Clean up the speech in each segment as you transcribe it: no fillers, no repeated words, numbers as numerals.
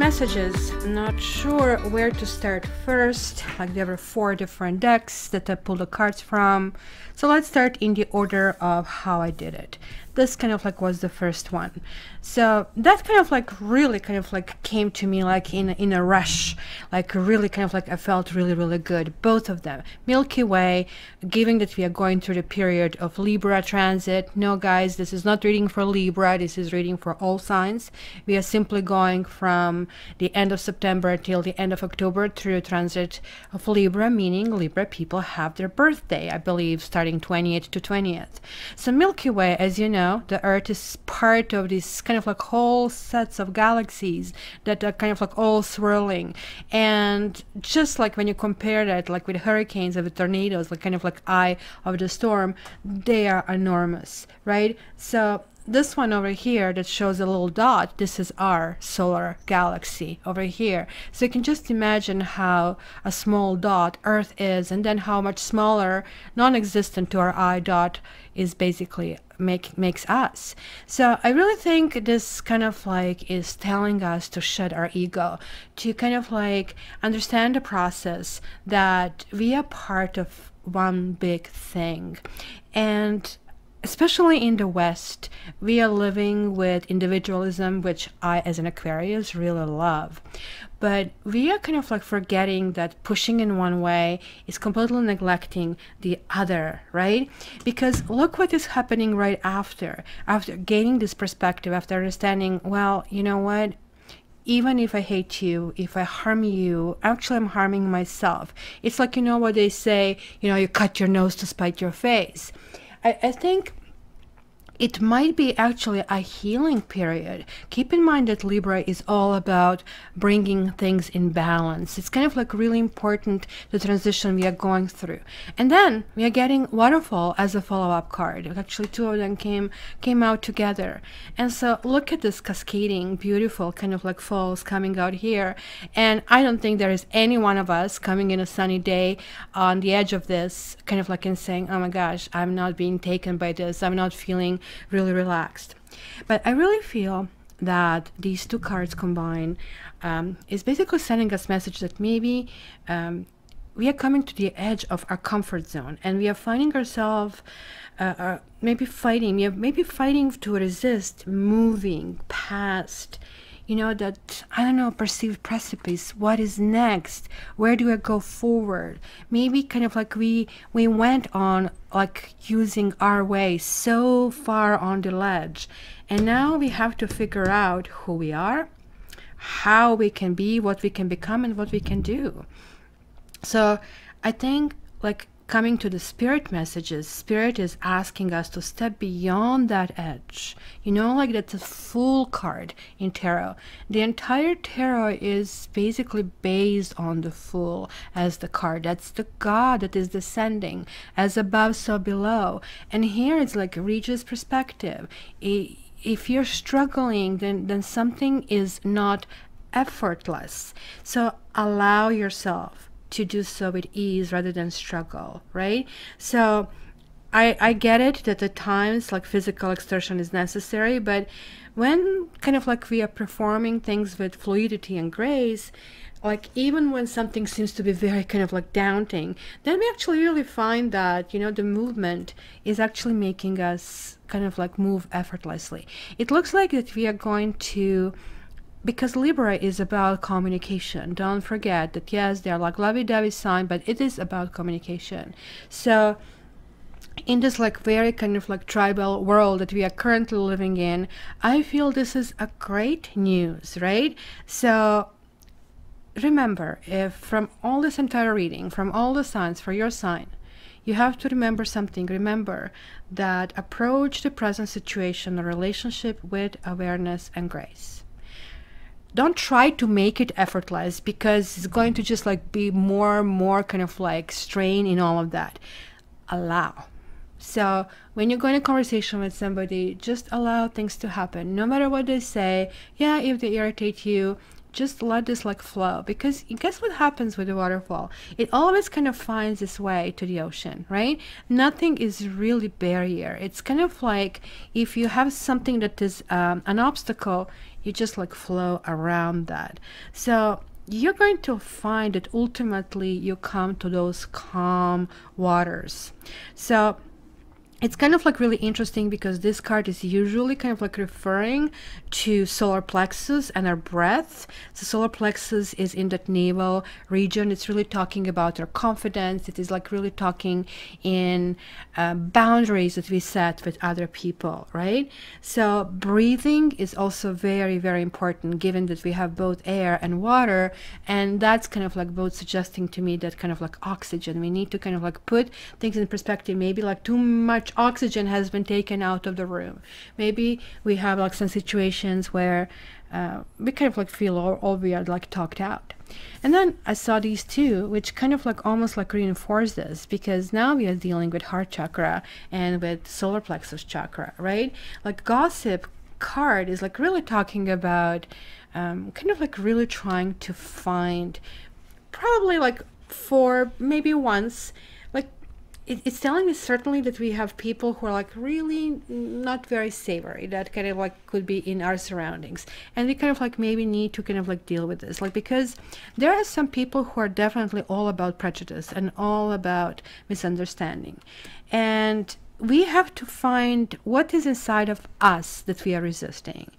messages. I'm not sure where to start first. Like there were 4 different decks that I pulled the cards from. So let's start in the order of how I did it. This kind of like was the first one. So that kind of like really kind of like came to me like in a rush, like really kind of like I felt really good, both of them. Milky Way, given that we are going through the period of Libra transit. No guys, this is not reading for Libra, this is reading for all signs. We are simply going from the end of September till the end of October through transit of Libra, meaning Libra people have their birthday, I believe, starting 28th to 20th. So Milky Way, as you know, the Earth is part of this kind of like whole sets of galaxies that are kind of like all swirling. And just like when you compare that like with hurricanes and with tornadoes, like kind of like eye of the storm, they are enormous, right? So this one over here that shows a little dot, this is our solar galaxy over here. So you can just imagine how a small dot Earth is, and then how much smaller, non-existent to our eye dot is basically makes us. So I really think this kind of like is telling us to shed our ego, to kind of like understand the process that we are part of one big thing. And especially in the West, we are living with individualism, which I, as an Aquarius, really love. But we are kind of like forgetting that pushing in one way is completely neglecting the other, right? Because look what is happening right after gaining this perspective, after understanding, well, you know what? Even if I hate you, if I harm you, actually I'm harming myself. It's like, you know what they say, you know, you cut your nose to spite your face. I think it might be actually a healing period. Keep in mind that Libra is all about bringing things in balance. It's kind of like really important, the transition we are going through. And then we are getting Waterfall as a follow-up card. Actually 2 of them came out together. And so look at this cascading, beautiful kind of like falls coming out here. And I don't think there is any one of us coming in a sunny day on the edge of this kind of like and saying, oh my gosh, I'm not being taken by this, I'm not feeling really relaxed. But I really feel that these 2 cards combined is basically sending us message that maybe we are coming to the edge of our comfort zone, and we are finding ourselves maybe fighting to resist moving past, you know, that, I don't know, perceived precipice. What is next? Where do I go forward? Maybe kind of like we went on like using our way so far on the ledge, and now we have to figure out who we are, how we can be, what we can become, and what we can do. So I think like coming to the spirit messages, spirit is asking us to step beyond that edge. You know, like that's a Fool card in tarot. The entire tarot is basically based on the Fool as the card. That's the God that is descending, as above so below. And here it's like Regis perspective. If you're struggling, then something is not effortless. So allow yourself to do so with ease rather than struggle, right? So I get it that at times like physical exertion is necessary, but when kind of like we are performing things with fluidity and grace, like even when something seems to be very kind of like daunting, then we actually really find that, you know, the movement is actually making us kind of like move effortlessly. It looks like that we are going to, because Libra is about communication. Don't forget that, yes, they are like lovey-dovey sign, but it is about communication. So in this like very kind of like tribal world that we are currently living in, I feel this is a great news, right? So remember, if from all this entire reading, from all the signs for your sign, you have to remember something. Remember that approach the present situation or relationship with awareness and grace. Don't try to make it effortless, because it's going to just like be more and more kind of like strain in all of that. Allow. So when you're going to conversation with somebody, just allow things to happen. No matter what they say, yeah, if they irritate you, just let this like flow, because guess what happens with the waterfall? It always kind of finds its way to the ocean, right? Nothing is really barrier. It's kind of like if you have something that is an obstacle, You just like flow around that. So you're going to find that ultimately you come to those calm waters. So it's kind of like really interesting because this card is usually kind of like referring to solar plexus and our breath. So solar plexus is in that navel region. It's really talking about our confidence. It is like really talking in boundaries that we set with other people, right? So breathing is also very, very important, given that we have both air and water. And that's kind of like both suggesting to me that kind of like oxygen. We need to kind of like put things in perspective. Maybe like too much oxygen has been taken out of the room. Maybe we have like some situations where we kind of like feel all we are like talked out. And then I saw these two, which kind of like almost like reinforce this, because now we are dealing with heart chakra and with solar plexus chakra, right? Like gossip card is like really talking about kind of like really trying to find, probably like for maybe once, like it's telling me certainly that we have people who are like really not very savory, that kind of like could be in our surroundings, and we kind of like maybe need to kind of like deal with this, like, because there are some people who are definitely all about prejudice and all about misunderstanding, and we have to find what is inside of us that we are resisting.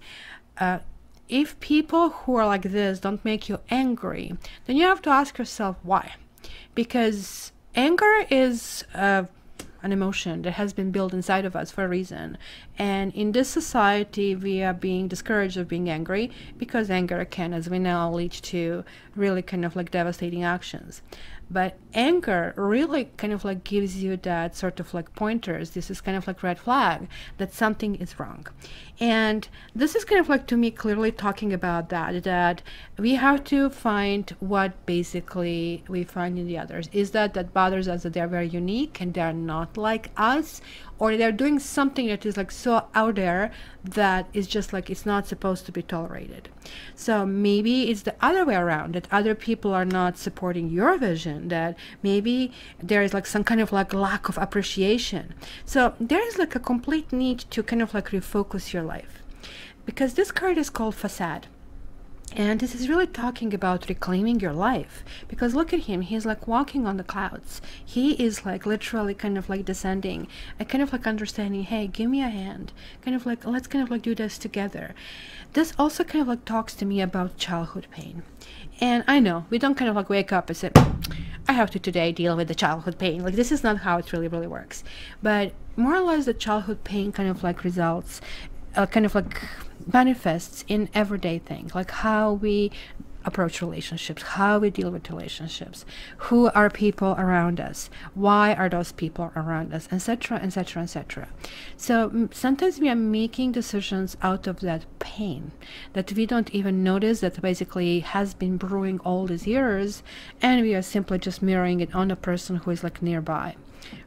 If people who are like this don't make you angry, then you have to ask yourself why. Because anger is an emotion that has been built inside of us for a reason. And in this society, we are being discouraged of being angry because anger can, as we know, lead to really kind of like devastating actions. But anger really kind of like gives you that sort of like pointers. This is kind of like red flag that something is wrong. And this is kind of like, to me, clearly talking about that we have to find what basically we find in the others. Is that bothers us, that they're very unique and they're not like us, or they're doing something that is like so out there that is just like it's not supposed to be tolerated. So maybe it's the other way around, that other people are not supporting your vision, that maybe there is like some kind of like lack of appreciation. So there is like a complete need to kind of like refocus your life, because this card is called Facade. And this is really talking about reclaiming your life, because look at him, he's like walking on the clouds. He is like literally kind of like descending and kind of like understanding, hey, give me a hand, kind of like, let's kind of like do this together. This also kind of like talks to me about childhood pain. And I know we don't kind of like wake up and say, I have to today deal with the childhood pain. Like, this is not how it really works. But more or less the childhood pain kind of like results, kind of like manifests in everyday things, like how we approach relationships, how we deal with relationships, who are people around us, why are those people around us, etc., etc., etc. So sometimes we are making decisions out of that pain that we don't even notice, that basically has been brewing all these years, and we are simply just mirroring it on the person who is like nearby.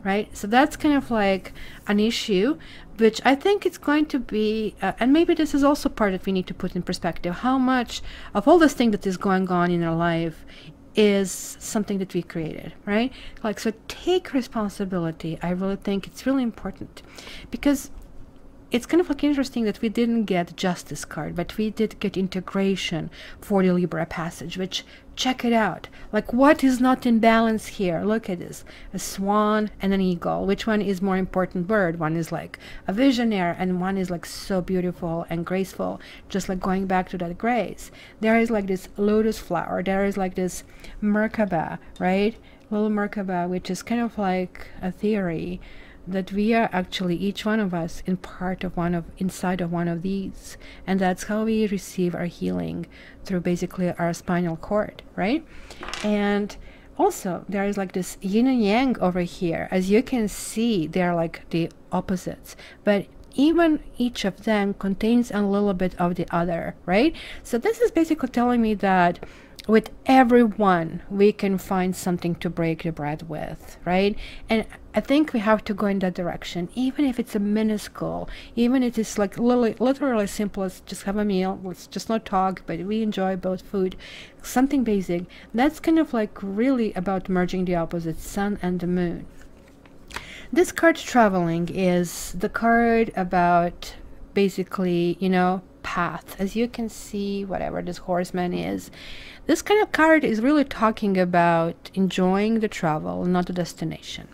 Right? So that's kind of like an issue, which I think it's going to be, and maybe this is also part that we need to put in perspective, how much of all this thing that is going on in our life is something that we created, right? Like, so take responsibility. I really think it's really important, because it's kind of like interesting that we didn't get Justice card, but we did get Integration for the Libra passage, which, check it out. Like, what is not in balance here? Look at this. A swan and an eagle. Which one is more important bird? One is like a visionary, and one is like so beautiful and graceful, just like going back to that grace. There is like this lotus flower. There is like this Merkaba, right? Little Merkaba, which is kind of like a theory that we are actually, each one of us, in part of inside of one of these, and that's how we receive our healing, through basically our spinal cord, right? And also there is like this yin and yang over here. As you can see, they're like the opposites, but even each of them contains a little bit of the other, right? So this is basically telling me that with everyone we can find something to break the bread with, right? And I think we have to go in that direction, even if it's a minuscule, even if it's like literally simple as just have a meal, let's just not talk, but we enjoy both food, something basic. That's kind of like really about merging the opposites, sun and the moon. This card, Traveling, is the card about basically, you know, path. As you can see, whatever this horseman is, this kind of card is really talking about enjoying the travel, not the destination.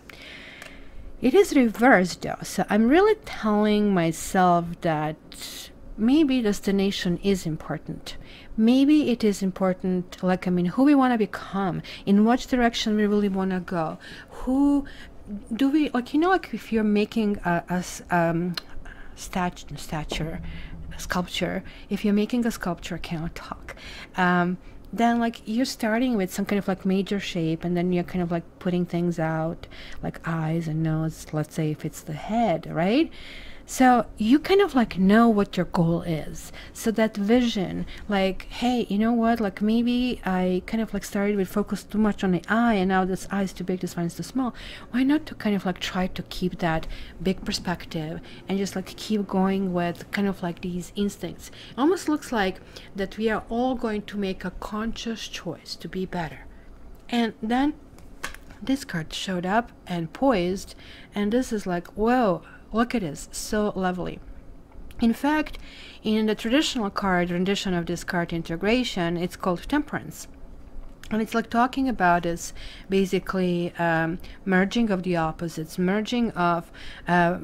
It is reversed though, so I'm really telling myself that maybe destination is important. Maybe it is important, like, I mean, who we want to become, in which direction we really want to go, who do we, like, you know, like if you're making a sculpture, if you're making a sculpture, I cannot talk, then like you're starting with some kind of like major shape, and then you're kind of like putting things out like eyes and nose, let's say if it's the head, right? So you kind of like know what your goal is. So that vision, like, hey, you know what, like maybe I kind of like started with focus too much on the eye, and now this eye is too big, this one is too small. Why not to kind of like try to keep that big perspective and just like keep going with kind of like these instincts. It almost looks like that we are all going to make a conscious choice to be better. And then this card showed up and poised, and this is like, whoa, look at this, so lovely. In fact, in the traditional card rendition of this card integration, it's called Temperance. And it's like talking about this basically merging of the opposites, merging of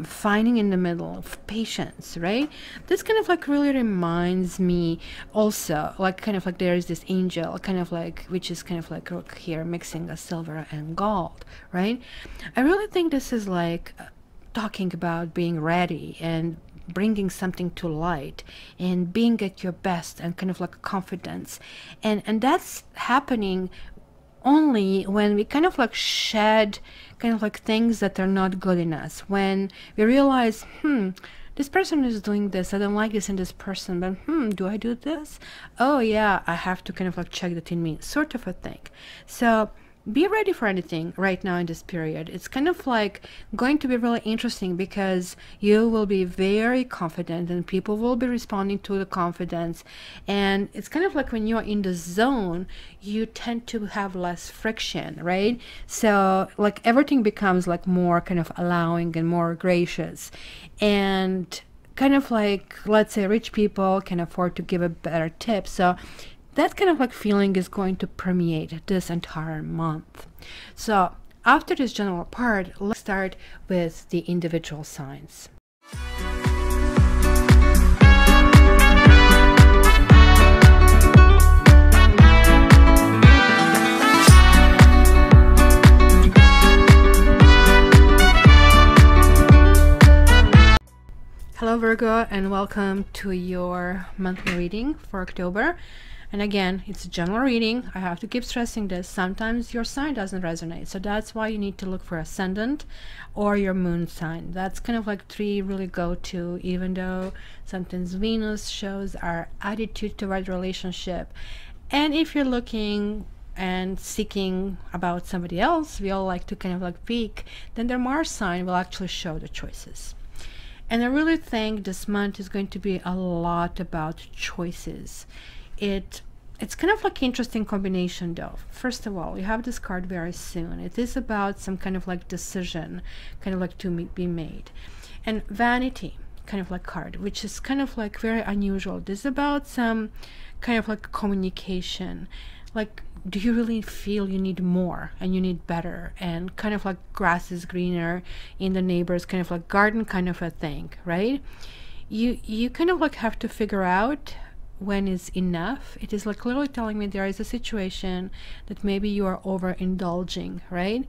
finding in the middle of patience, right? This kind of like really reminds me also, like kind of like there is this angel, kind of like, which is kind of like look here, mixing a silver and gold, right? I really think this is like talking about being ready and bringing something to light and being at your best and kind of like confidence, and that's happening only when we kind of like shed kind of like things that are not good in us, when we realize, this person is doing this, I don't like this in this person, but do I do this? Oh yeah, I have to kind of like check that in me, sort of a thing. So be ready for anything right now in this period. It's kind of like going to be really interesting because you will be very confident and people will be responding to the confidence. And it's kind of like when you're in the zone, you tend to have less friction, right? So like everything becomes like more kind of allowing and more gracious. And kind of like, let's say rich people can afford to give a better tip. So that kind of like feeling is going to permeate this entire month. So after this general part, let's start with the individual signs. Hello Virgo, and welcome to your monthly reading for October. And again, it's a general reading. I have to keep stressing this. Sometimes your sign doesn't resonate. So that's why you need to look for ascendant or your moon sign. That's kind of like three really go-to, even though sometimes Venus shows our attitude toward relationship. And if you're looking and seeking about somebody else, we all like to kind of like peek, then their Mars sign will actually show the choices. And I really think this month is going to be a lot about choices. It's kind of like interesting combination though. First of all, you have this card very soon. It is about some kind of like decision, kind of like to be made. And Vanity, kind of like card, which is kind of like very unusual. This is about some kind of like communication. Like, do you really feel you need more and you need better, and kind of like grass is greener in the neighbor's kind of like garden kind of a thing, right? You kind of like have to figure out when is enough. It is like clearly telling me there is a situation that maybe you are overindulging, right?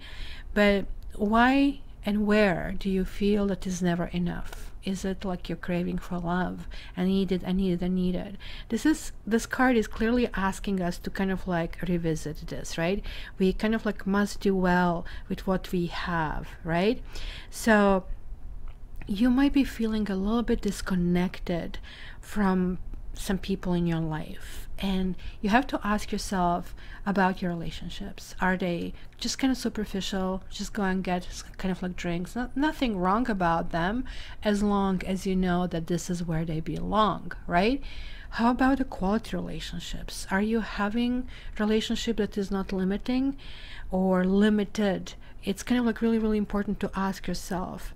But why and where do you feel that is never enough? Is it like you're craving for love? I need it, I need it, I need it. This card is clearly asking us to kind of like revisit this, right? We kind of like must do well with what we have, right? So you might be feeling a little bit disconnected from some people in your life, and you have to ask yourself about your relationships. Are they just kind of superficial, just go and get kind of like drinks? Nothing wrong about them as long as you know that this is where they belong, right? How about the quality relationships? Are you having a relationship that is not limiting or limited? It's kind of like really, really important to ask yourself.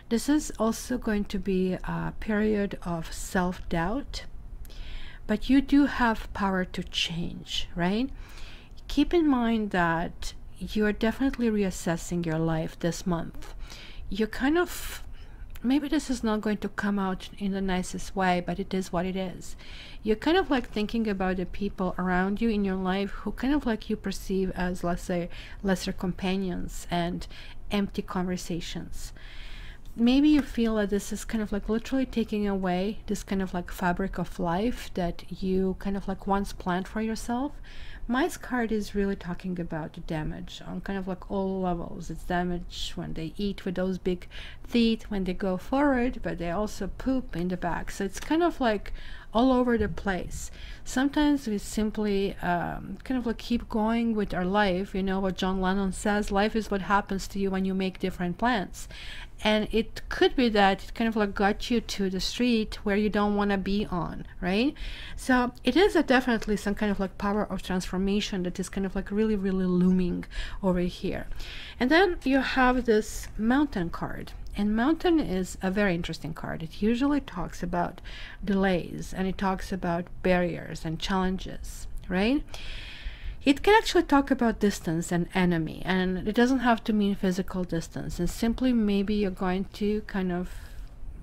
This is also going to be a period of self-doubt. but you do have power to change, right? Keep in mind that you're definitely reassessing your life this month. You're kind of, maybe this is not going to come out in the nicest way, but it is what it is. You're kind of like thinking about the people around you in your life who kind of like you perceive as, let's say, lesser companions and empty conversations. Maybe you feel that this is kind of like literally taking away this kind of like fabric of life that you kind of like once planned for yourself. My card is really talking about the damage on kind of like all levels. It's damage when they eat with those big teeth, when they go forward, but they also poop in the back. So it's kind of like all over the place. Sometimes we simply kind of like keep going with our life. You know what John Lennon says, life is what happens to you when you make different plans. And it could be that it kind of like got you to the street where you don't want to be on, right? So it is definitely some kind of like power of transformation that is kind of like really, really looming over here. And then you have this Mountain card. And Mountain is a very interesting card. It usually talks about delays, and it talks about barriers and challenges, right? It can actually talk about distance and enemy, and it doesn't have to mean physical distance. And simply maybe you're going to kind of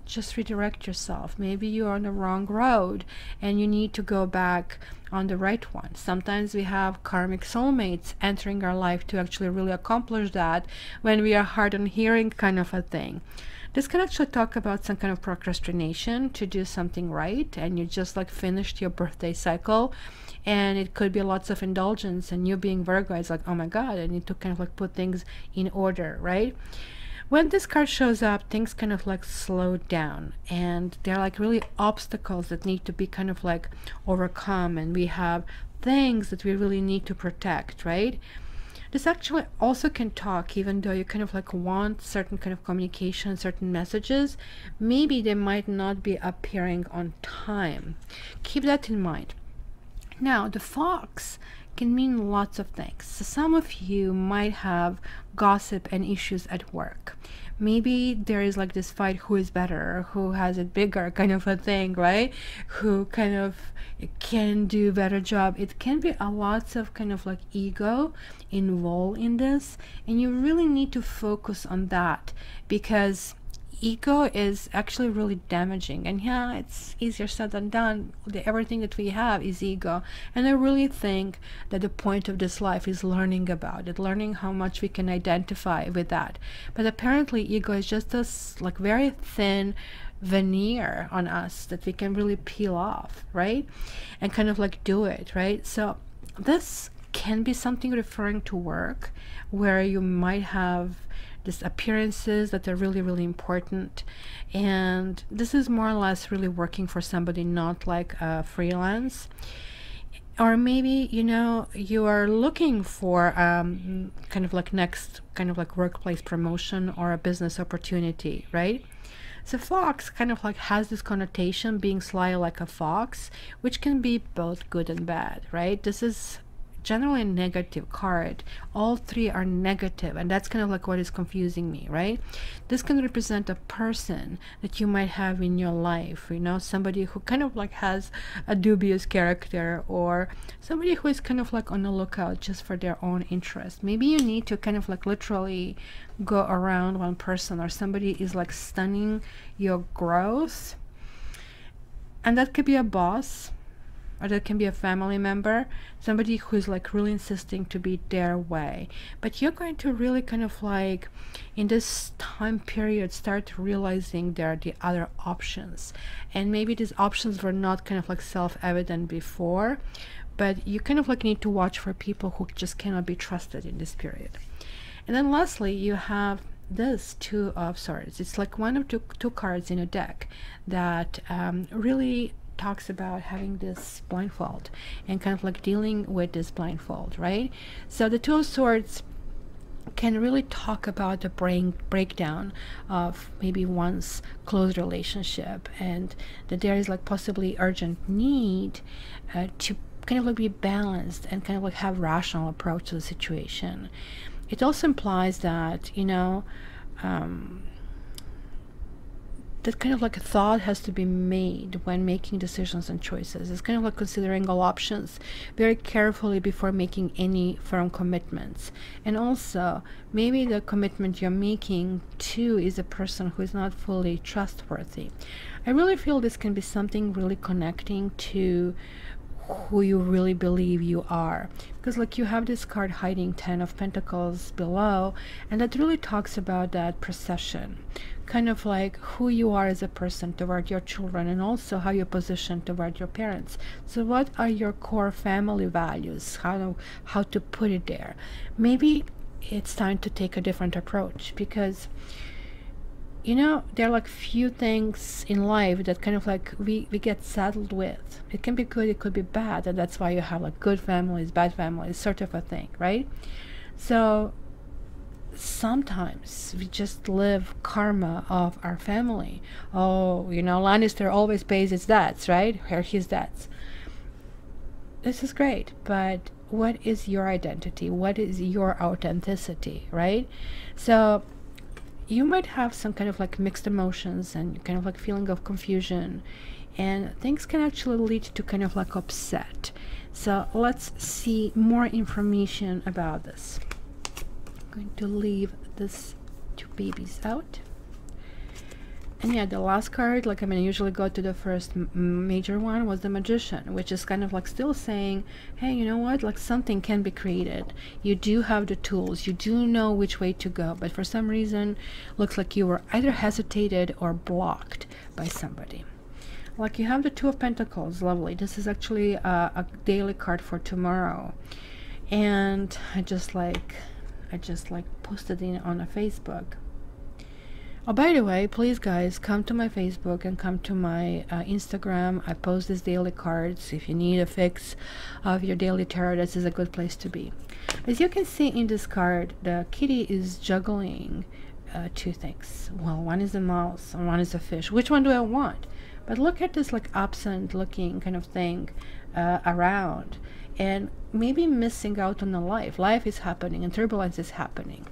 just redirect yourself. Maybe you're on the wrong road and you need to go back on the right one. Sometimes we have karmic soulmates entering our life to actually really accomplish that when we are hard on hearing, kind of a thing. This can actually talk about some kind of procrastination to do something right, and you just like finished your birthday cycle, and it could be lots of indulgence, and you being Virgo is like, oh my god, I need to kind of like put things in order, right? When this card shows up, things kind of like slow down, and they're like really obstacles that need to be kind of like overcome, and we have things that we really need to protect, right? This actually also can talk, even though you kind of like want certain kind of communication, certain messages, maybe they might not be appearing on time. Keep that in mind. Now, the Fox can mean lots of things. So some of you might have gossip and issues at work. Maybe there is like this fight, who is better, who has it bigger, kind of a thing, right? Who kind of can do a better job. It can be a lots of kind of like ego involved in this, and you really need to focus on that, because ego is actually really damaging. And yeah, it's easier said than done. Everything that we have is ego, and I really think that the point of this life is learning about it, learning how much we can identify with that. But apparently ego is just this like very thin veneer on us that we can really peel off, right? And kind of like do it, right? So this can be something referring to work, where you might have these appearances that are really, really important, and this is more or less really working for somebody, not like a freelance. Or maybe, you know, you are looking for kind of like next kind of like workplace promotion or a business opportunity, right? So fox kind of like has this connotation, being sly like a fox, which can be both good and bad, right? This is generally a negative card. All three are negative, and that's kind of like what is confusing me, right? This can represent a person that you might have in your life, you know, somebody who kind of like has a dubious character, or somebody who is kind of like on the lookout just for their own interest. Maybe you need to kind of like literally go around one person, or somebody is like stunning your growth, and that could be a boss, or that can be a family member, somebody who's like really insisting to be their way. But you're going to really kind of like in this time period start realizing there are the other options, and maybe these options were not kind of like self-evident before, but you kind of like need to watch for people who just cannot be trusted in this period. And then lastly, you have this Two of Swords. It's like one of two cards in a deck that really talks about having this blindfold and kind of like dealing with this blindfold, right? So the Two of Swords can really talk about the breakdown of maybe one's close relationship, and that there is like possibly urgent need to kind of like be balanced and kind of like have rational approach to the situation. It also implies that, you know, that kind of like a thought has to be made when making decisions and choices. It's kind of like considering all options very carefully before making any firm commitments. And also, maybe the commitment you're making to is a person who is not fully trustworthy. I really feel this can be something really connecting to who you really believe you are, because like you have this card hiding 10 of Pentacles below, and that really talks about that procession, kind of like who you are as a person toward your children, and also how you're positioned toward your parents. So what are your core family values, how to put it there. Maybe it's time to take a different approach, because you know, there are like few things in life that kind of like we get saddled with. It can be good, it could be bad, and that's why you have like good families, bad families, sort of a thing, right? So sometimes we just live karma of our family. Oh, you know, Lannister always pays his debts, right? Or his debts. This is great, but what is your identity? What is your authenticity, right? So you might have some kind of like mixed emotions and kind of like feeling of confusion, and things can actually lead to kind of like upset. So let's see more information about this. I'm going to leave this 2 babies out. And yeah, the last card, like I mean, I usually go to the first major one, was the Magician, which is kind of like still saying, hey, you know what, like something can be created. You do have the tools, you do know which way to go, but for some reason, looks like you were either hesitated or blocked by somebody. Like you have the 2 of Pentacles, lovely. This is actually a daily card for tomorrow. And I just like posted it on a Facebook. Oh, by the way, please guys, come to my Facebook and come to my Instagram. I post these daily cards. If you need a fix of your daily tarot, this is a good place to be. As you can see in this card, the kitty is juggling 2 things. Well, one is a mouse and one is a fish. Which one do I want? But look at this like absent looking kind of thing around, and maybe missing out on the life. Life is happening and turbulence is happening.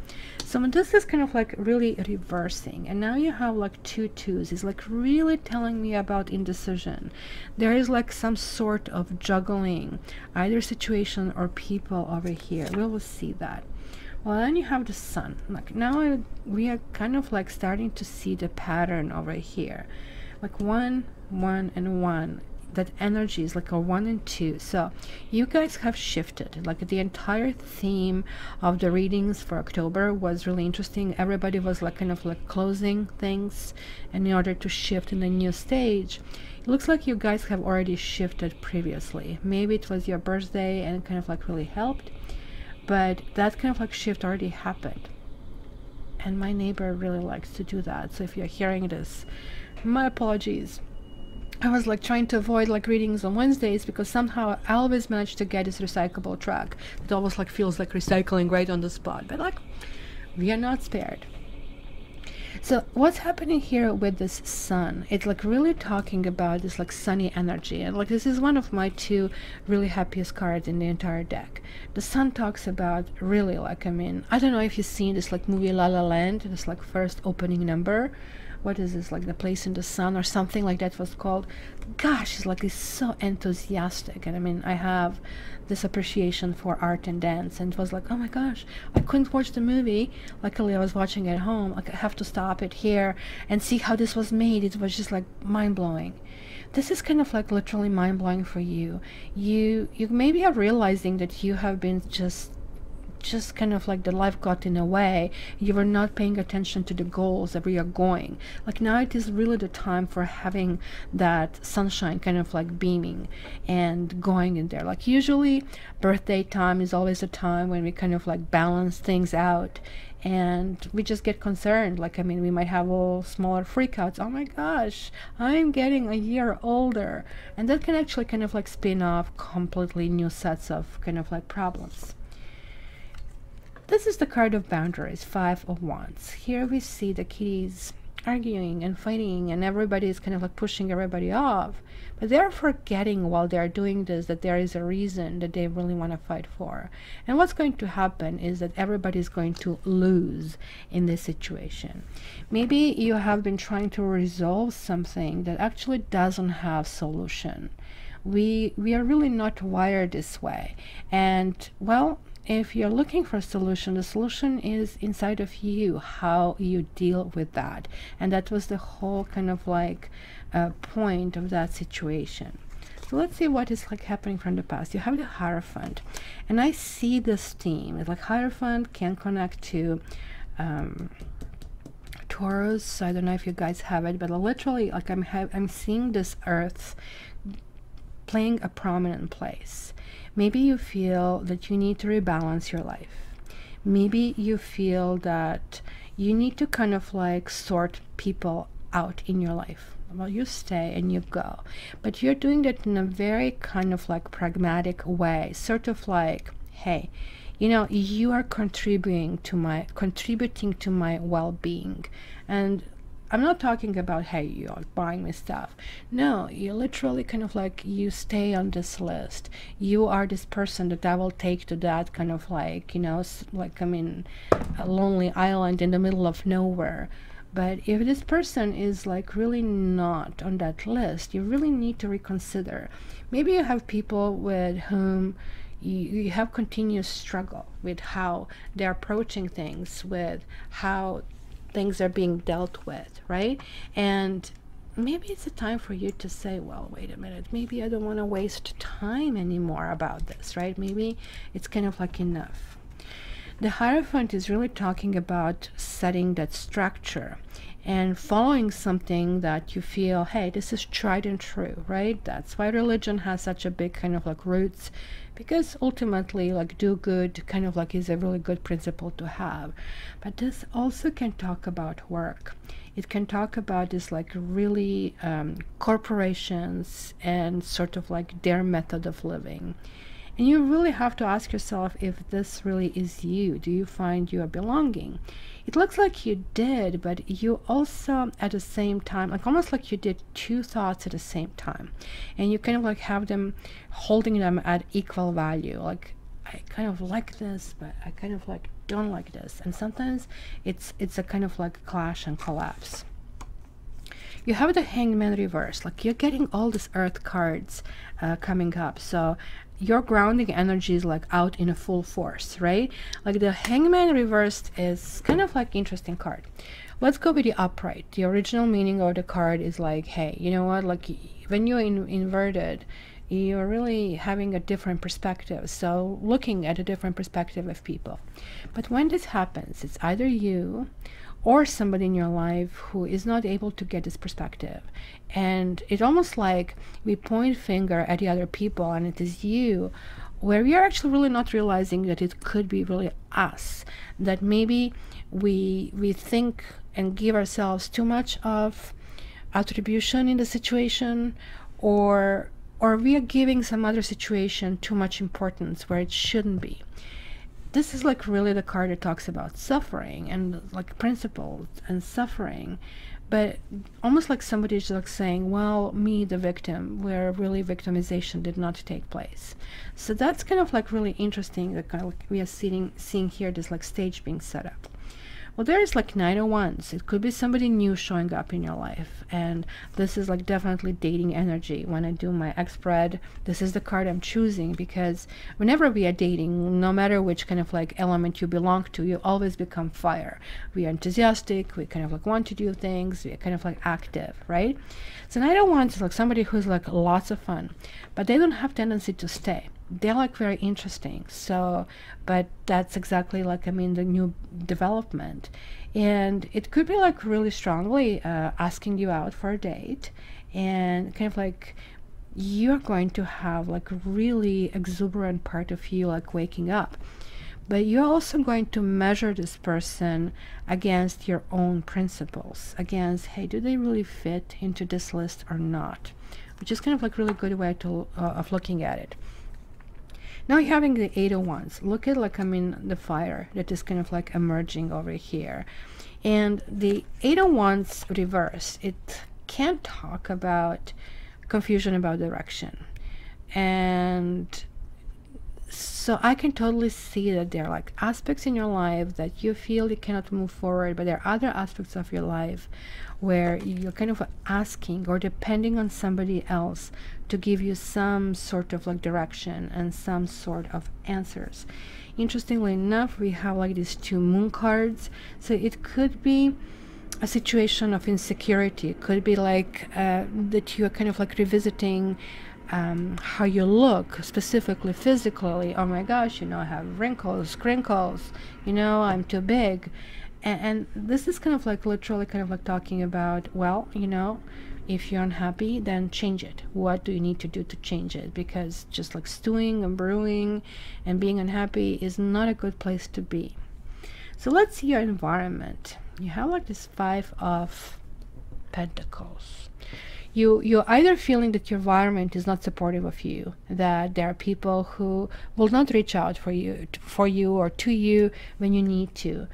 So this is kind of like really reversing, and now you have like 2 twos. It's like really telling me about indecision. There is like some sort of juggling, either situation or people over here. We will see that. Well, then you have the Sun. Like now we are kind of like starting to see the pattern over here, like 1, 1, and 1. That energy is like a 1 and 2. So you guys have shifted. Like the entire theme of the readings for October was really interesting. Everybody was like kind of like closing things, and in order to shift in the new stage, it looks like you guys have already shifted previously. Maybe it was your birthday and kind of like really helped, but that kind of like shift already happened. And my neighbor really likes to do that. So if you're hearing this, my apologies. I was like trying to avoid like readings on Wednesdays, because somehow I always manage to get this recyclable track. It almost like feels like recycling right on the spot, but like we are not spared. So what's happening here with this Sun? It's like really talking about this like sunny energy, and like this is one of my 2 really happiest cards in the entire deck. The Sun talks about really like, I mean, I don't know if you've seen this like movie La La Land, this like first opening number. What is this, like The Place in the Sun or something like that was called? Gosh, it's like, it's so enthusiastic. And I mean, I have this appreciation for art and dance, and it was like, oh my gosh, I couldn't watch the movie. Luckily I was watching it at home. Like I have to stop it here and see how this was made. It was just like mind-blowing. This is kind of like literally mind-blowing for you. You maybe are realizing that you have been just kind of like the life got in a way. You were not paying attention to the goals that we are going. Like now it is really the time for having that sunshine kind of like beaming and going in there. Like usually birthday time is always a time when we kind of like balance things out, and we just get concerned. Like I mean, we might have all smaller freakouts. Oh my gosh, I'm getting a year older, and that can actually kind of like spin off completely new sets of kind of like problems. This is the card of boundaries, 5 of Wands. Here we see the kitty's arguing and fighting, and everybody is kind of like pushing everybody off, but they're forgetting while they're doing this that there is a reason that they really want to fight for. And what's going to happen is that everybody is going to lose in this situation. Maybe you have been trying to resolve something that actually doesn't have solution. We are really not wired this way. And well, if you're looking for a solution, the solution is inside of you, how you deal with that. And that was the whole kind of like point of that situation. So let's see what is like happening from the past. You have the Hierophant, and I see this theme. It's like Hierophant can connect to Taurus. So I don't know if you guys have it, but literally like I'm seeing this Earth playing a prominent place. Maybe you feel that you need to rebalance your life. Maybe you feel that you need to kind of like sort people out in your life. Well, you stay and you go, but you're doing that in a very kind of like pragmatic way, sort of like, hey, you know, you are contributing to my well-being. And I'm not talking about, hey, you're buying me stuff. No, you literally kind of like, you stay on this list. You are this person that I will take to that kind of like, you know, like I'm in a lonely island in the middle of nowhere. But if this person is like really not on that list, you really need to reconsider. Maybe you have people with whom you have continuous struggle with how they're approaching things, with how things are being dealt with, right? And maybe it's a time for you to say, well, wait a minute, maybe I don't want to waste time anymore about this, right? Maybe it's kind of like enough. The Hierophant is really talking about setting that structure and following something that you feel, hey, this is tried and true, right? That's why religion has such a big kind of like roots, because ultimately like do good kind of like is a really good principle to have. But this also can talk about work. It can talk about this like really corporations and sort of like their method of living. And you really have to ask yourself if this really is you. Do you find you are belonging? It looks like you did, but you also at the same time, like almost like you did two thoughts at the same time. And you kind of like have them, holding them at equal value. Like, I kind of like this, but I kind of like don't like this. And sometimes it's a kind of like clash and collapse. You have the Hangman reverse, like you're getting all these Earth cards coming up. So your grounding energy is like out in a full force, right? Like the Hangman reversed is kind of like interesting card. Let's go with the upright. The original meaning of the card is like, hey, you know what, like when you're inverted, you're really having a different perspective. So looking at a different perspective of people. But when this happens, it's either you or somebody in your life who is not able to get this perspective. And it's almost like we point finger at the other people and it is you, where we are actually really not realizing that it could be really us, that maybe we think and give ourselves too much of attribution in the situation, or we are giving some other situation too much importance where it shouldn't be. This is like really the card that talks about suffering and like principles and suffering, but almost like somebody's like saying, well, me the victim, where really victimization did not take place. So that's kind of like really interesting, that kind of like we are seeing here this like stage being set up. Well, there is like Knight of Wands. It could be somebody new showing up in your life, and this is like definitely dating energy. When I do my X spread, this is the card I'm choosing, because whenever we are dating, no matter which kind of like element you belong to, you always become fire. We are enthusiastic, we kind of like want to do things, we are kind of like active, right? So Knight of Wands is like somebody who's like lots of fun, but they don't have tendency to stay. They're like very interesting. So, but that's exactly like, I mean, the new development. And it could be like really strongly asking you out for a date, and kind of like you're going to have like a really exuberant part of you like waking up. But you're also going to measure this person against your own principles, against, hey, do they really fit into this list or not? Which is kind of like really good way to of looking at it. Now you're having the Eight of Wands. Look at like, I mean, the fire that is kind of like emerging over here. And the Eight of Wands reversed, it can talk about confusion about direction. And so I can totally see that there are like aspects in your life that you feel you cannot move forward, but there are other aspects of your life where you're kind of asking or depending on somebody else to give you some sort of like direction and some sort of answers. Interestingly enough, we have like these two moon cards, so it could be a situation of insecurity. It could be like that you're kind of like revisiting how you look, specifically physically. Oh my gosh, you know, I have wrinkles, crinkles, you know, I'm too big. And this is kind of like literally kind of like talking about, well, you know, if you're unhappy, then change it. What do you need to do to change it? Because just like stewing and brewing and being unhappy is not a good place to be. So let's see your environment. You have like this Five of Pentacles. You're either feeling that your environment is not supportive of you, that there are people who will not reach out for you or to you when you need to,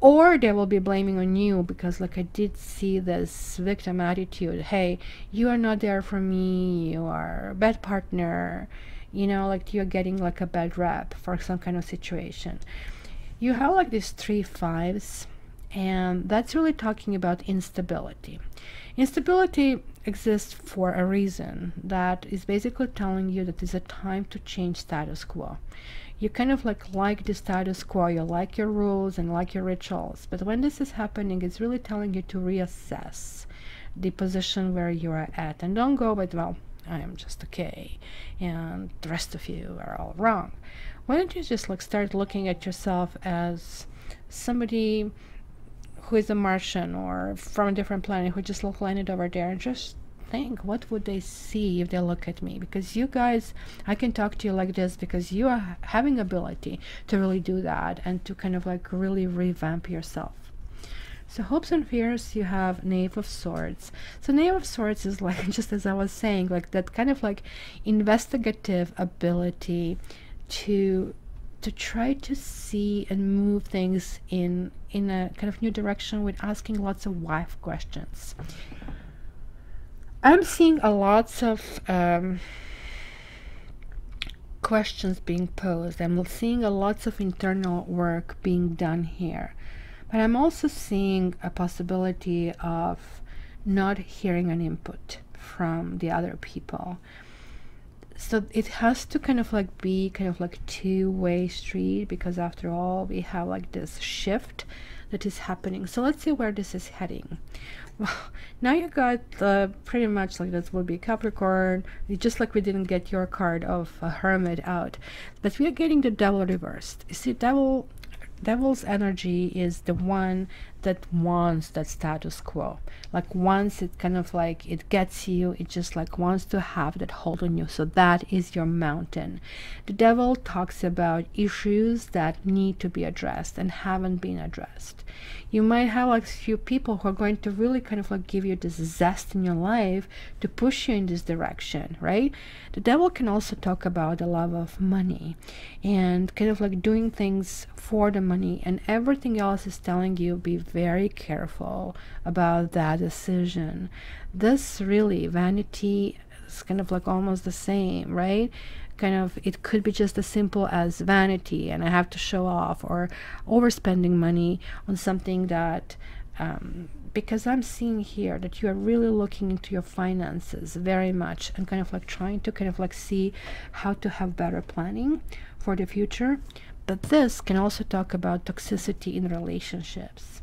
or they will be blaming on you because like I did see this victim attitude. Hey, you are not there for me, you are a bad partner, you know, like you're getting like a bad rep for some kind of situation. You have like these three fives, and that's really talking about instability. Instability exists for a reason. That is basically telling you that it's a time to change status quo. You kind of like the status quo, you like your rules and like your rituals, but when this is happening, it's really telling you to reassess the position where you are at, and don't go with, well, I am just okay and the rest of you are all wrong. Why don't you just like start looking at yourself as somebody who is a Martian or from a different planet who just landed over there, and just think, what would they see if they look at me? Because you guys, I can talk to you like this because you are having ability to really do that and to kind of like really revamp yourself. So hopes and fears, you have Knave of Swords. So Knave of Swords is like, just as I was saying, like that kind of like investigative ability to try to see and move things in a kind of new direction with asking lots of why questions. I'm seeing a lots of questions being posed. I'm seeing a lots of internal work being done here. But I'm also seeing a possibility of not hearing an input from the other people. So it has to kind of like be kind of like two-way street, because after all, we have like this shift that is happening. So let's see where this is heading. Well, now you got pretty much like this will be Capricorn. It's just like we didn't get your card of a Hermit out, but we are getting the Devil reversed. You see, Devil's energy is the one that wants that status quo. Like once it kind of like it gets you, it just like wants to have that hold on you. So that is your mountain. The Devil talks about issues that need to be addressed and haven't been addressed. You might have like a few people who are going to really kind of like give you this zest in your life to push you in this direction, right? The Devil can also talk about the love of money and kind of like doing things for the money, and everything else is telling you be very careful about that decision. This really, vanity is kind of like almost the same, right? Kind of, it could be just as simple as vanity and I have to show off, or overspending money on something that because I'm seeing here that you are really looking into your finances very much and kind of like trying to kind of like see how to have better planning for the future. But this can also talk about toxicity in relationships,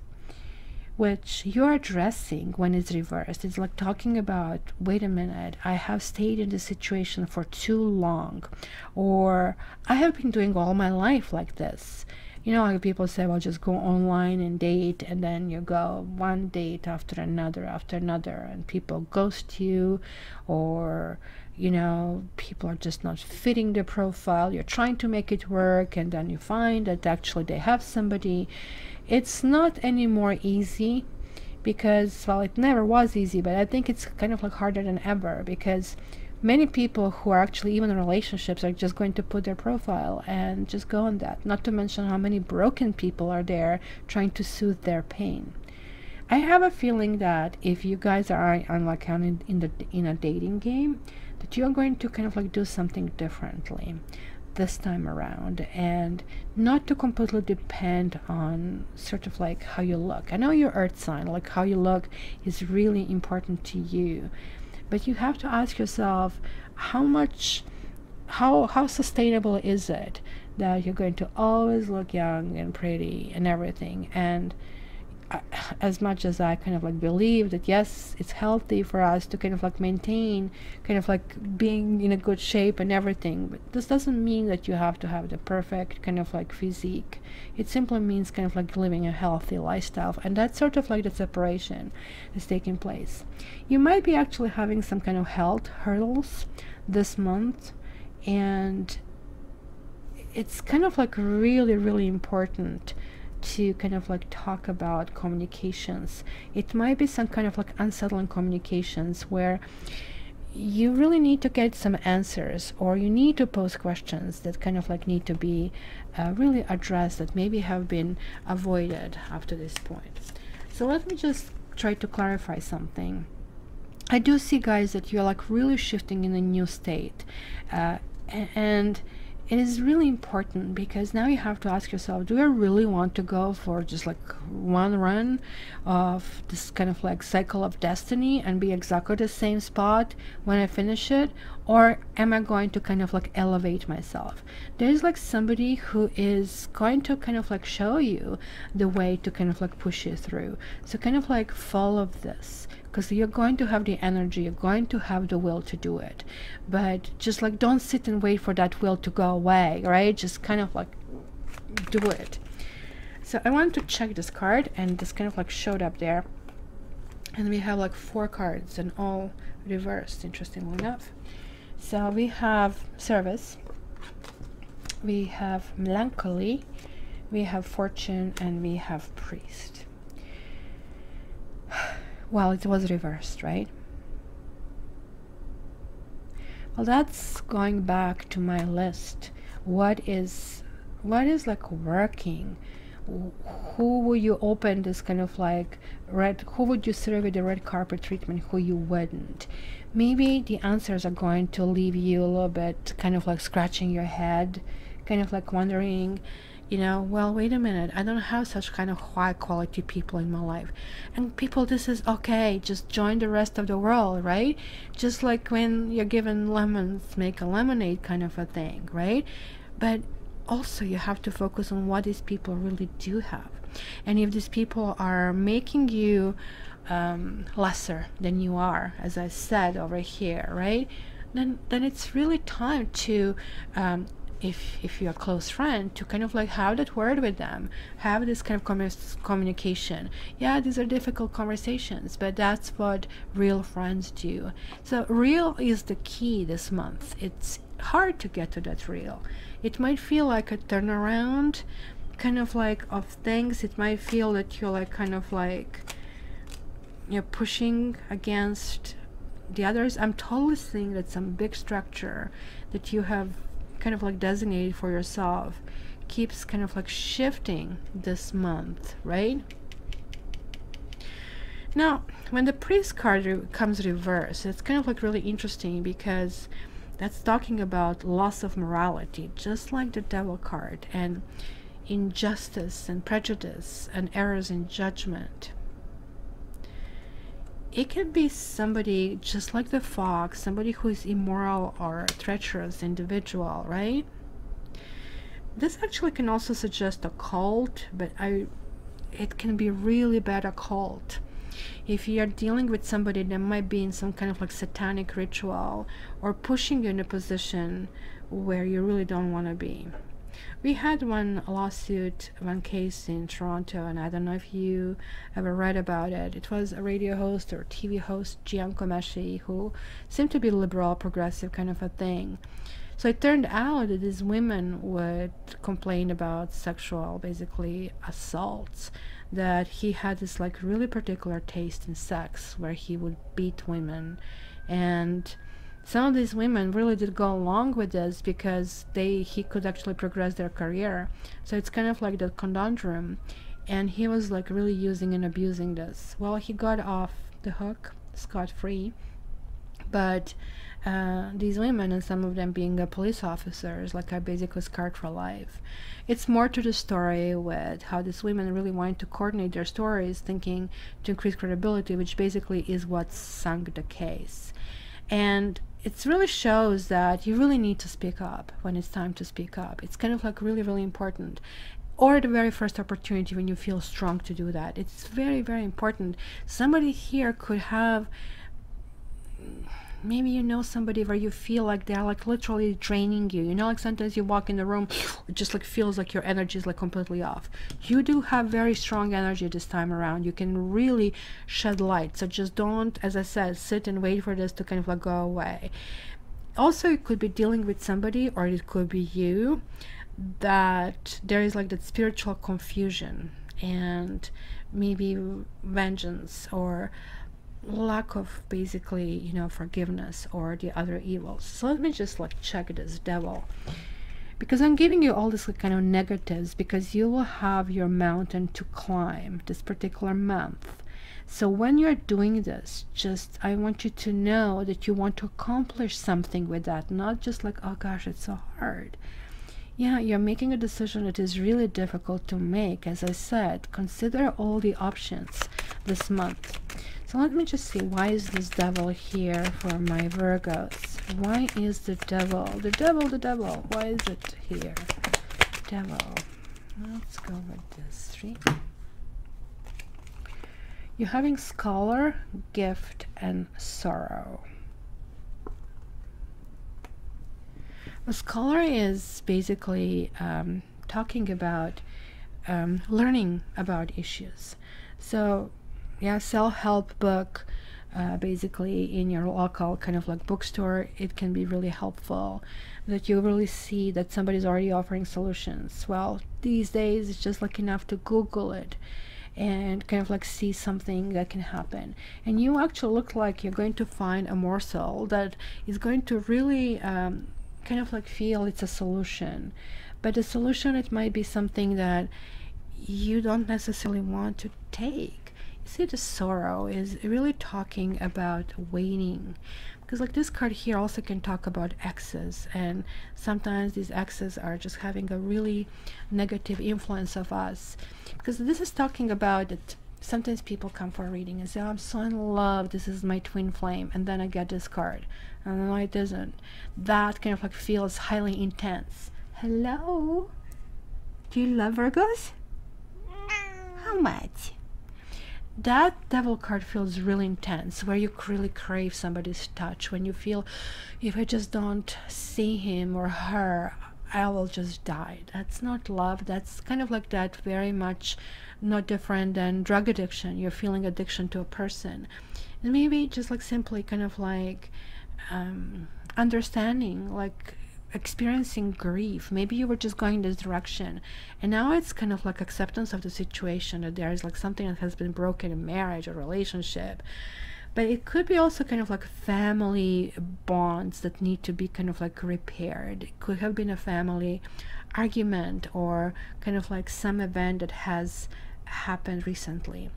which you're addressing when it's reversed. It's like talking about, wait a minute, I have stayed in this situation for too long, or I have been doing all my life like this. You know, like people say, well, just go online and date, and then you go one date after another, and people ghost you, or you know, people are just not fitting the profile. You're trying to make it work, and then you find that actually they have somebody. It's not any more easy, because, well, it never was easy, but I think it's kind of like harder than ever, because Many people who are actually even in relationships are just going to put their profile and just go on that, not to mention how many broken people are there trying to soothe their pain. I have a feeling that if you guys are on in a dating game, that you're going to kind of like do something differently this time around, and not to completely depend on sort of like how you look. I know your earth sign, like how you look is really important to you, but you have to ask yourself how sustainable is it that you're going to always look young and pretty and everything. And as much as I kind of like believe that yes, it's healthy for us to kind of like maintain kind of like being in a good shape and everything, but this doesn't mean that you have to have the perfect kind of like physique. It simply means kind of like living a healthy lifestyle, and that's sort of like the separation is taking place. You might be actually having some kind of health hurdles this month, and it's kind of like really, really important to kind of like talk about communications. It might be some kind of like unsettling communications where you really need to get some answers, or you need to pose questions that kind of like need to be really addressed, that maybe have been avoided up to this point. So let me just try to clarify something. I do see, guys, that you're like really shifting in a new state, and it is really important, because now you have to ask yourself, do I really want to go for just like one run of this kind of like cycle of destiny and be exactly the same spot when I finish it? Or am I going to kind of like elevate myself? There's like somebody who is going to kind of like show you the way to kind of like push you through. So kind of like follow this, because you're going to have the energy, you're going to have the will to do it. But just like don't sit and wait for that will to go away, right? Just kind of like do it. So I wanted to check this card, and this kind of like showed up there, and we have like 4 cards and all reversed, interestingly enough. So we have service, we have melancholy, we have fortune, and we have priest. Well, it was reversed, right? Well, that's going back to my list. What is like working? Who will you open this kind of like who would you serve with the red carpet treatment, who you wouldn't? Maybe the answers are going to leave you a little bit kind of like scratching your head, kind of like wondering, you know, well, wait a minute, I don't have such kind of high quality people in my life. And people, this is okay, just join the rest of the world, right? Just like when you're given lemons, make a lemonade kind of a thing, right? But also you have to focus on what these people really do have. And if these people are making you lesser than you are, as I said over here, right, then it's really time to if you're a close friend, to kind of like have that word with them, have this kind of communication. Yeah, these are difficult conversations, but that's what real friends do. So real is the key this month. It's hard to get to that real. It might feel like a turnaround kind of like of things. It might feel that you're like kind of like you're pushing against the others. I'm totally seeing that some big structure that you have kind of like designated for yourself keeps kind of like shifting this month, right? Now, when the priest card comes reversed, it's kind of like really interesting, because that's talking about loss of morality, just like the devil card, and injustice and prejudice and errors in judgment. It can be somebody just like the fox, somebody who is immoral or treacherous individual, right? This actually can also suggest a cult, but it can be really bad occult. If you're dealing with somebody that might be in some kind of like satanic ritual, or pushing you in a position where you really don't want to be. We had one lawsuit, one case in Toronto, and I don't know if you ever read about it. It was a radio host or TV host, Gianco Mesci, who seemed to be liberal, progressive kind of a thing. So it turned out that these women would complain about sexual, basically, assaults, that he had this like really particular taste in sex, where he would beat women and some of these women really did go along with this because he could actually progress their career. So it's kind of like the conundrum, and he was like really using and abusing this. Well, he got off the hook scot-free, but these women, and some of them being police officers, like, are basically scarred for life. It's more to the story with how these women really wanted to coordinate their stories, thinking to increase credibility, which basically is what sunk the case. And it really shows that you really need to speak up when it's time to speak up. It's kind of like really, really important. Or at the very first opportunity when you feel strong to do that. It's very, very important. Somebody here could have, maybe you know somebody where you feel like they're like literally draining you. You know, like sometimes you walk in the room, it just like feels like your energy is like completely off. You do have very strong energy this time around. You can really shed light. So just don't, as I said, sit and wait for this to kind of like go away. Also, it could be dealing with somebody, or it could be you, that there is like that spiritual confusion and maybe vengeance or lack of basically, you know, forgiveness or the other evils. So let me just like check this devil, because I'm giving you all this kind of negatives because you will have your mountain to climb this particular month. So when you're doing this, just I want you to know that you want to accomplish something with that, not just like, oh gosh, it's so hard. Yeah, you're making a decision that is really difficult to make. As I said, consider all the options this month. So let me just see, why is this devil here for my Virgos? Why is the devil, why is it here? Devil. Let's go with this 3. You're having scholar, gift, and sorrow. A scholar is basically talking about learning about issues. So yeah, self-help book, basically in your local kind of like bookstore, it can be really helpful that you really see that somebody's already offering solutions. Well, these days it's just like enough to Google it and kind of like see something that can happen, and you actually look like you're going to find a morsel that is going to really kind of like feel it's a solution. But the solution, it might be something that you don't necessarily want to take. You see, the sorrow is really talking about waiting, because like this card here also can talk about exes, and sometimes these exes are just having a really negative influence of us, because this is talking about that sometimes people come for a reading and say, oh, I'm so in love, this is my twin flame, and then I get this card, and no, it doesn't. That kind of like feels highly intense. Hello? Do you love Virgos? How much? That devil card feels really intense, where you really crave somebody's touch, when you feel, if I just don't see him or her, I will just die. That's not love. That's kind of like that, very much not different than drug addiction. You're feeling addiction to a person, and maybe just like simply kind of like understanding, like experiencing grief. Maybe you were just going this direction, and now it's kind of like acceptance of the situation, that there is like something that has been broken in marriage or relationship. But it could be also kind of like family bonds that need to be kind of like repaired. It could have been a family argument, or kind of like some event that has happened recently.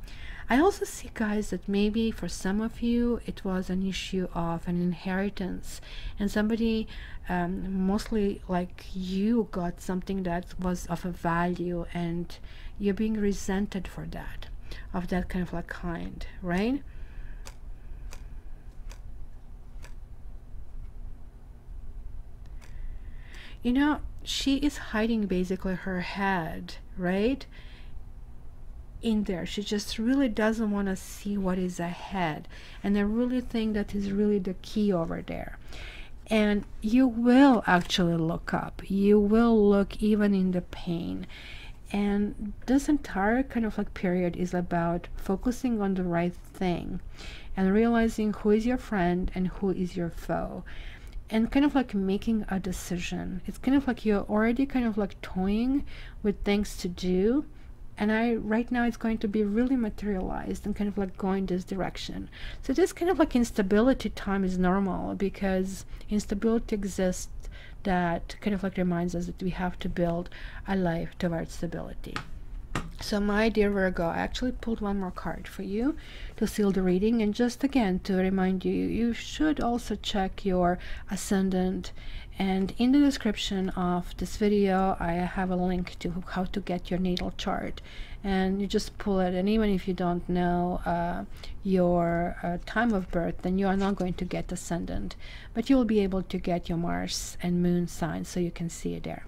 I also see, guys, that maybe for some of you it was an issue of an inheritance, and somebody, mostly like you, got something that was of a value, and you're being resented for that, of that kind of like kind, right? You know, she is hiding basically her head, right, in there. She just really doesn't want to see what is ahead, and I really think that is really the key over there. And you will actually look up, you will look even in the pain. And this entire kind of like period is about focusing on the right thing and realizing who is your friend and who is your foe, and kind of like making a decision. It's kind of like you're already kind of like toying with things to do, and right now it's going to be really materialized and kind of like going this direction. So this kind of like instability time is normal, because instability exists that kind of like reminds us that we have to build a life towards stability. So my dear Virgo, I actually pulled one more card for you to seal the reading, and just again to remind you, you should also check your ascendant. And in the description of this video, I have a link to how to get your natal chart, and you just pull it. And even if you don't know your time of birth, then you are not going to get ascendant, but you will be able to get your Mars and Moon sign, so you can see it there.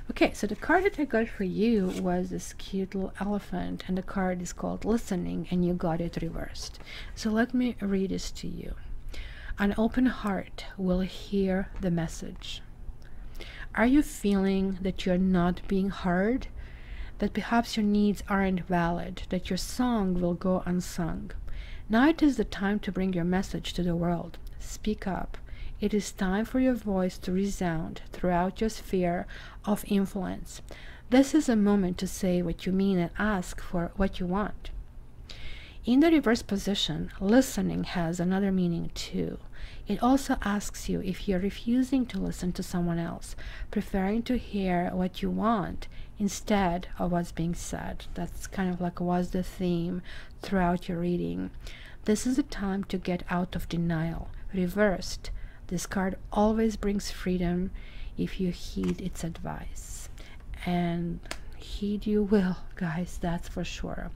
Okay, so the card that I got for you was this cute little elephant, and the card is called Listening, and you got it reversed. So let me read this to you. An open heart will hear the message. Are you feeling that you're not being heard? That perhaps your needs aren't valid, that your song will go unsung? Now it is the time to bring your message to the world. Speak up. It is time for your voice to resound throughout your sphere of influence. This is a moment to say what you mean and ask for what you want. In the reverse position, listening has another meaning too. It also asks you if you're refusing to listen to someone else, preferring to hear what you want instead of what's being said. That's kind of like was the theme throughout your reading. This is a time to get out of denial. Reversed, this card always brings freedom if you heed its advice. And heed you will, guys, that's for sure.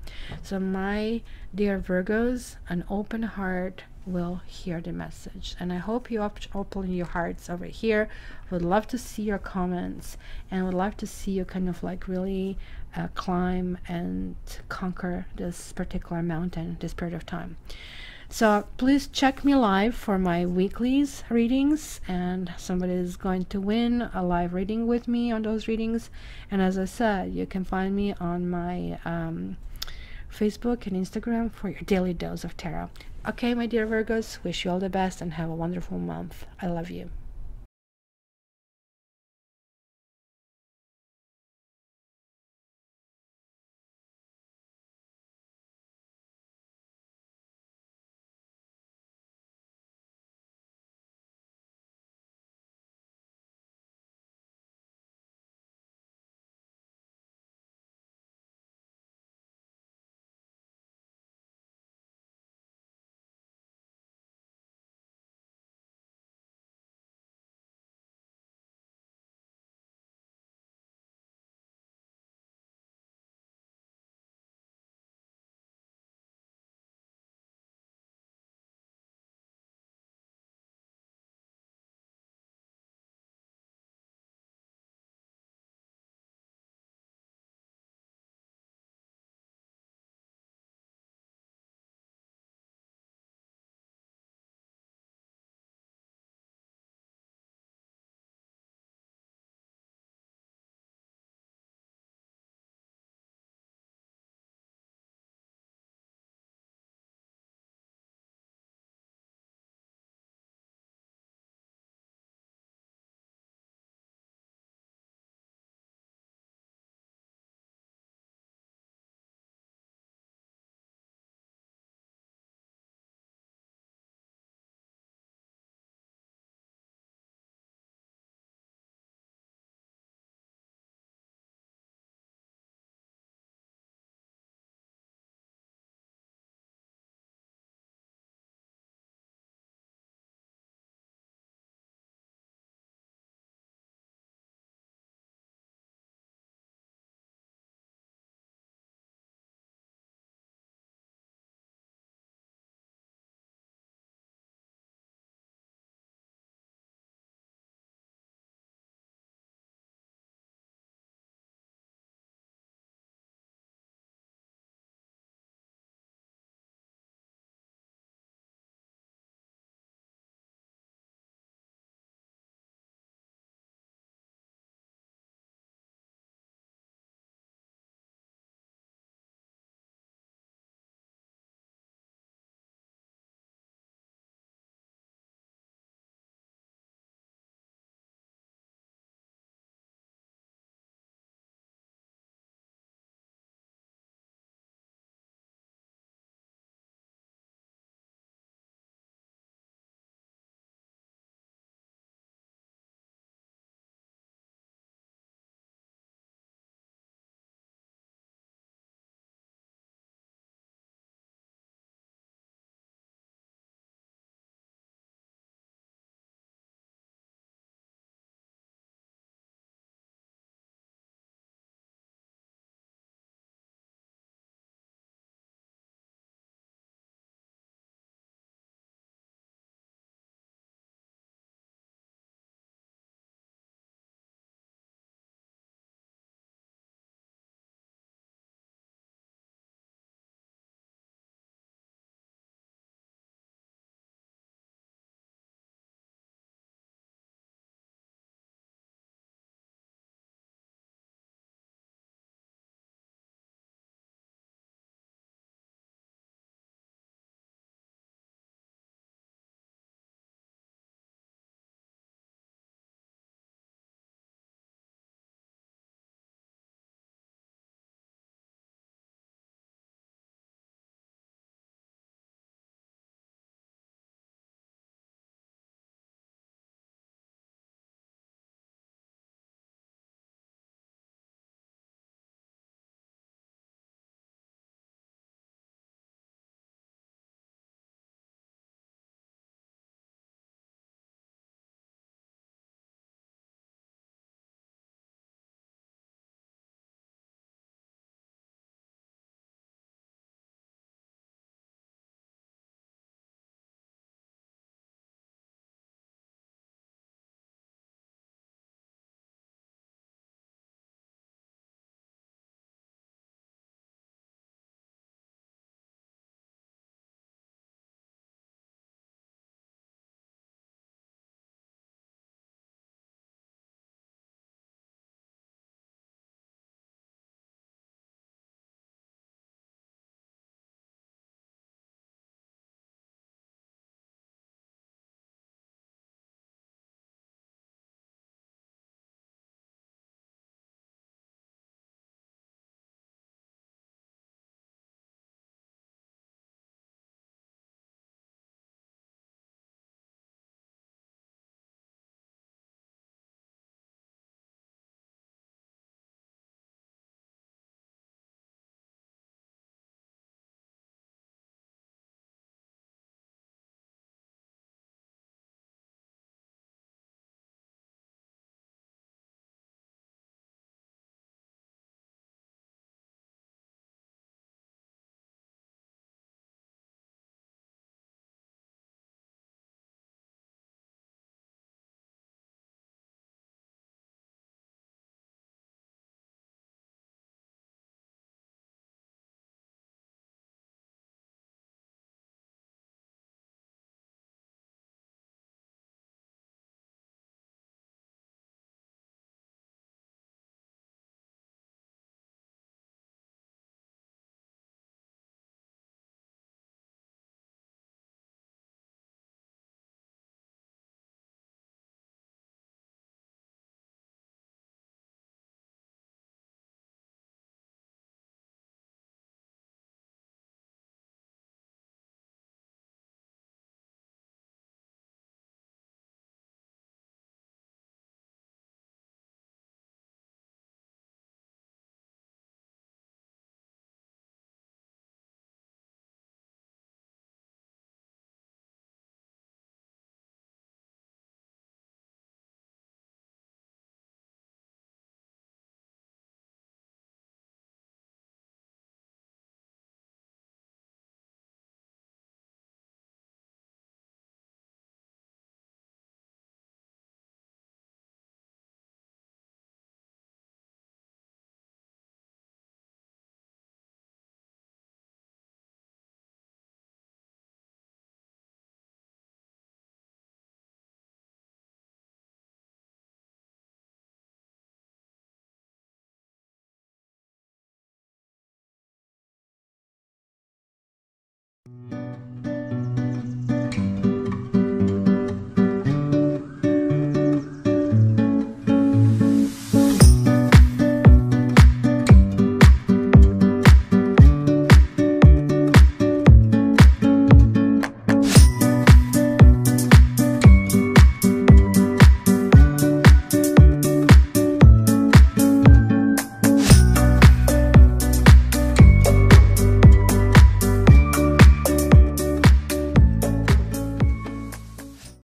So my dear Virgos, an open heart will hear the message, and I hope you open your hearts over here. Would love to see your comments, and would love to see you kind of like really climb and conquer this particular mountain this period of time. So please check me live for my weeklies readings, and somebody is going to win a live reading with me on those readings. And as I said, you can find me on my Facebook and Instagram for your daily dose of tarot. Okay, my dear Virgos, wish you all the best and have a wonderful month. I love you.